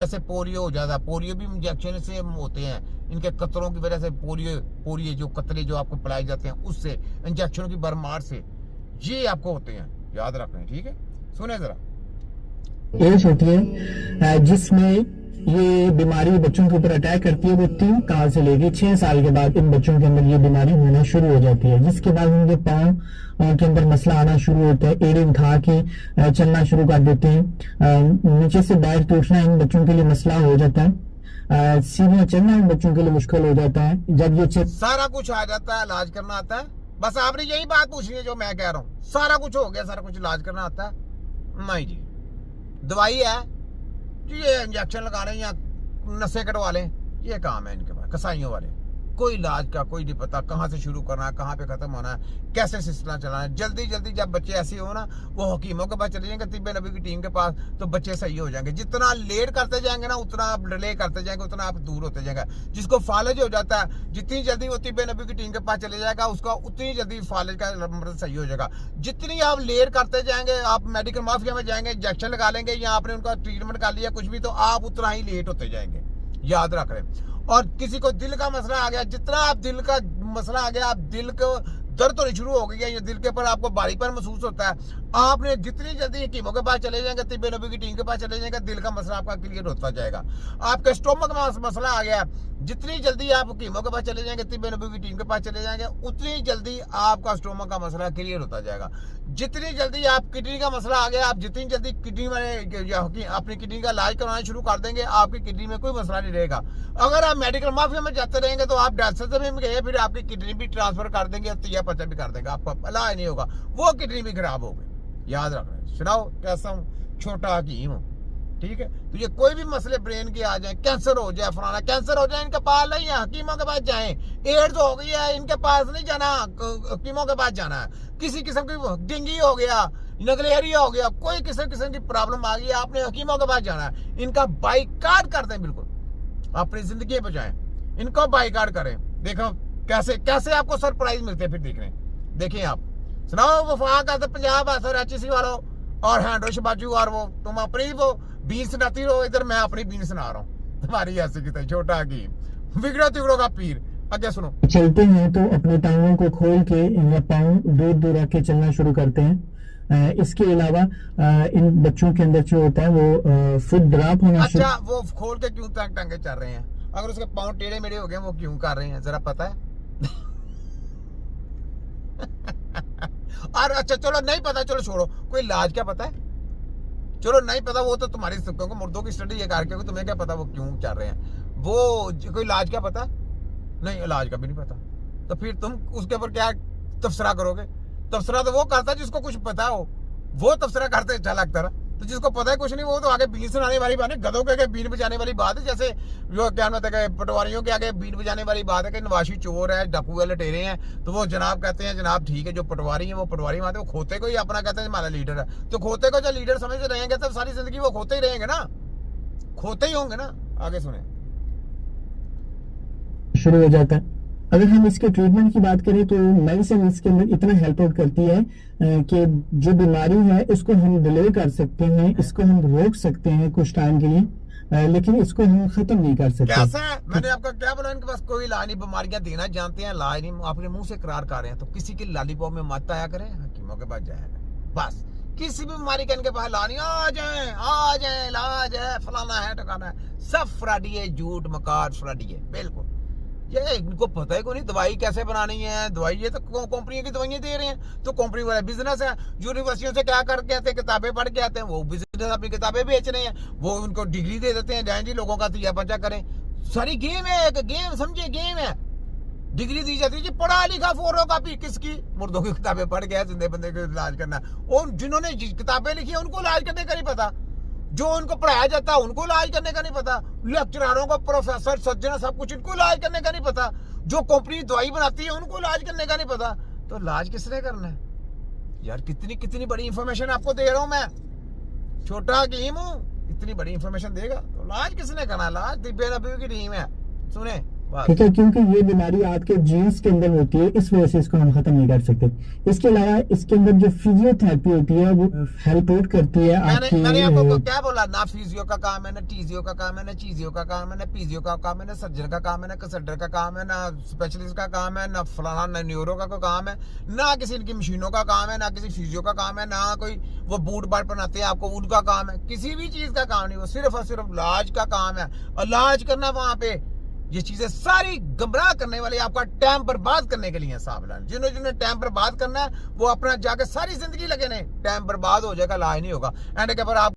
जैसे पोलियो हो जाता है, पोलियो भी इंजेक्शन से होते हैं, इनके कतरों की वजह से पोलियो जो कतरे जो आपको पिलाए जाते हैं उससे, इंजेक्शनों की भरमार से ये आपको होते हैं, याद रखना। ठीक है, सुने जरा। एज होती है जिसमें ये बीमारी बच्चों के ऊपर अटैक करती है, वो 3 साल से लेके 6 साल के बाद इन बच्चों के अंदर ये बीमारी होना शुरू हो जाती है, जिसके बाद उनके पाँव के अंदर मसला आना शुरू होता है, एड़ी उठा के चलना शुरू कर देते हैं, नीचे से बैठ के उठना इन बच्चों के लिए मसला हो जाता है, सीढ़ियाँ चढ़ना इन बच्चों के लिए मुश्किल हो जाता है। जब ये सारा कुछ आ जाता है, इलाज करना आता है। बस आपने यही बात पूछनी है जो मैं कह रहा हूँ, सारा कुछ हो गया, सारा कुछ इलाज करना आता है नहीं जी। दवाई है जी, ये इंजेक्शन लगाने या नशे कटवा लें, ये काम है इनके पास, कसाईयों वाले। कोई इलाज का कोई नहीं पता, कहाँ से शुरू करना है, कहाँ पे खत्म होना है, कैसे सिलसिला चलाना है। जल्दी जल्दी जब बच्चे ऐसे हो ना, वो हकीमों के पास चले जाएंगे, तिब्बे नबी की टीम के पास, तो बच्चे सही हो जाएंगे। जितना लेट करते जाएंगे ना, उतना आप डिले करते जाएंगे, उतना आप दूर होते जाएंगे। जिसको फालज हो जाता है, जितनी जल्दी वो तिब्बे नबी की टीम के पास चले जाएगा, उसका उतनी जल्दी फालज का मर्द सही हो जाएगा। जितनी आप लेट करते जाएंगे, आप मेडिकल माफिया में जाएंगे, इंजेक्शन लगा लेंगे या आपने उनका ट्रीटमेंट कर लिया कुछ भी, तो आप उतना ही लेट होते जाएंगे, याद रख रहे। और किसी को दिल का मसला आ गया, जितना आप दिल का मसला आ गया, आप दिल को दर्द होनी शुरू हो गई है, ये दिल के पर आपको भारीपन महसूस होता है, आपने जितनी जल्दी हकीमों के पास चले जाएंगे, तिब्बे नबी की टीम के पास चले जाएंगे, दिल का मसला आपका क्लियर होता जाएगा। आपके स्टोमक में मसला आ गया, जितनी जल्दी आप हकीमों के पास चले जाएंगे, तिब्बे नबी की टीम के पास चले जाएंगे, उतनी जल्दी आपका स्टोमक का मसला क्लियर होता जाएगा। जितनी जल्दी आप किडनी का मसला आ गया, आप जितनी जल्दी किडनी में अपनी किडनी का इलाज करवाना शुरू कर देंगे, आपकी किडनी में कोई मसला नहीं रहेगा। अगर आप मेडिकल माफिया में जाते रहेंगे तो आप डायलिसिस में गए, फिर आपकी किडनी भी ट्रांसफर कर देंगे और तिया पचा भी कर देंगे, आपका इलाज नहीं होगा, वो किडनी भी खराब हो गई, याद रखना। सुनाओ कैसा हूँ, छोटा हकीम हूँ। ठीक है, तो ये कोई भी मसले ब्रेन के आ जाए, कैंसर हो जाए, फलाना कैंसर हो जाए, इनके पास नहीं है, हकीमों के पास जाएं। एड्स हो गई है, इनके पास नहीं जाना, हकीमों के पास जाना है। किसी किस्म की डेंगू हो गया, नगलेरिया हो गया, कोई किसी किस्म की प्रॉब्लम आ गई, आपने हकीमों के पास जाना है। इनका बाइकाट कर दें, बिल्कुल अपनी जिंदगी बचाएं, इनको बाइकाट करें। देखो कैसे कैसे आपको सरप्राइज मिलते हैं, फिर देखने देखिए आप। सुनाओ वफाक आते पंजाब असर HC वालों और हैंडोश बाजू, और वो तुम अपनी वो बीन सुनाती रहो, इधर मैं अपनी बीन सुना रहा हूँ तुम्हारी ऐसी की छोटा की बिगड़ो तिगड़ो का पीर। आगे सुनो। चलते हैं तो अपने टांगों को खोल के या पाँव दूर दूर रख के चलना शुरू करते हैं। इसके अलावा इन बच्चों के अंदर जो होता है वो फुट ड्रॉप होना। अच्छा, वो खोल के क्यों टांगे चल रहे हैं? अगर उसके पाँव टेढ़े मेढ़े हो गए, वो क्यों कर रहे हैं जरा पता है? और अच्छा चलो नहीं पता, चलो छोड़ो, कोई इलाज क्या पता है? चलो नहीं पता, वो तो तुम्हारी को मुर्दों की स्टडी ये करके, तुम्हें क्या पता वो क्यों चल रहे हैं? वो कोई इलाज क्या पता? नहीं, इलाज का भी नहीं पता, तो फिर तुम उसके ऊपर क्या तबसरा करोगे? तबसरा तो वो करता है जिसको कुछ पता हो, वो तबसरा करते अच्छा लगता है। तो जिसको पता है कुछ नहीं, वो तो आगे बीन सुनाने वाली बात है, गधों के आगे बीन बजाने वाली बात है। जैसे जो क्या कहते हैं, पटवारियों के आगे बीन बजाने वाली बात है कि नवाशी चोर है, डाकू है, लटेरे हैं, तो वो जनाब कहते हैं जनाब ठीक है, जो पटवारी है वो पटवारी मानते, वो खोते को ही अपना कहते हैं हमारा लीडर है। तो खोते को जो लीडर समझ रहेंगे तो सारी जिंदगी वो खोते ही रहेंगे ना, खोते ही होंगे ना। आगे सुने। शुरू हो जाता है। अगर हम इसके ट्रीटमेंट की बात करें तो मेडिसिन इसके अंदर इतना हेल्प आउट करती है कि जो बीमारी है इसको हम डिले कर सकते हैं, इसको हम रोक सकते हैं कुछ टाइम के लिए, लेकिन इसको हम खत्म नहीं कर सकते। कैसा है? मैंने आपका क्या बोला, इनके पास कोई इलाज नहीं, बीमारियां देना जानते हैं, इलाज नहीं, अपने मुंह से करार कर रहे हैं। तो किसी के लॉलीपॉप में मत आया करें, हकीमों के पास जाया करें। बस किसी भी बीमारी का इनके पास इलाज नहीं, आ जाए इलाज है, फलाना है, टकाना है, सब फ्रॉडी है, झूठ मकार फ्रॉडी है, बिल्कुल। ये इनको पता है को नहीं दवाई कैसे बनानी है। दवाई ये तो कंपनी की दवाइयां दे रहे हैं, तो कंपनी वाला बिजनेस है। यूनिवर्सिटियों से क्या करके आते हैं, किताबें पढ़ के आते हैं, वो बिजनेस अपनी किताबें बेच रहे हैं, वो उनको डिग्री दे देते हैं, जाएं जी लोगों का तिया बचा करें। सारी गेम है, एक गेम समझे, गेम है। डिग्री दी जाती है जी, पढ़ा लिखा फोरो कॉपी किसकी? मुर्दों की किताबें पढ़ के जिंदे बंदे को इलाज करना। और जिन्होंने किताबें लिखी है उनको इलाज करने का नहीं पता, जो उनको पढ़ाया जाता है उनको इलाज करने का नहीं पता, लेक्चरारों को, प्रोफेसर सज्जन सब कुछ इनको इलाज करने का नहीं पता, जो कंपनी दवाई बनाती है उनको इलाज करने का नहीं पता। तो इलाज किसने करना है यार? कितनी कितनी बड़ी इंफॉर्मेशन आपको दे रहा हूं मैं, छोटा हकीम हूं, इतनी बड़ी इंफॉर्मेशन देगा तो इलाज किसने करना? इलाज तिब्बे नबी की टीम है। सुने। बस। ठीक है, क्योंकि ये बीमारी आपके जीन्स के अंदर होती है, इस वजह से इसको हम खत्म नहीं कर सकते। इसके अलावा इसके अंदर जो फिजियोथेरेपी होती है वो हेल्प आउट करती है मैंने आपको आपकी। क्या बोला, ना फिजियो का काम है, ना टीजियो का काम है, ना चीजियो का काम है, ना पीजियो का काम है, ना सर्जन का काम है, ना कंसल्टेंट का काम है, ना स्पेशलिस्ट का काम है, ना फलाना ना न्यूरो का कोई काम है, ना किसी इनकी मशीनों का काम है, ना किसी फिजियो का काम है, ना कोई वो बूट बाट बनाते हैं आपको उनका काम है, किसी भी चीज का काम नहीं, वो सिर्फ और सिर्फ इलाज का काम है। और इलाज करना वहां पे ये चीजें सारी गुमराह करने वाली, आपका टाइम बर्बाद करने के लिए है साहब। जिन्होंने टाइम बर्बाद करना है वो अपना जाके सारी जिंदगी लगे ने, टाइम बर्बाद हो जाएगा, इलाज नहीं होगा। एंड के पर आप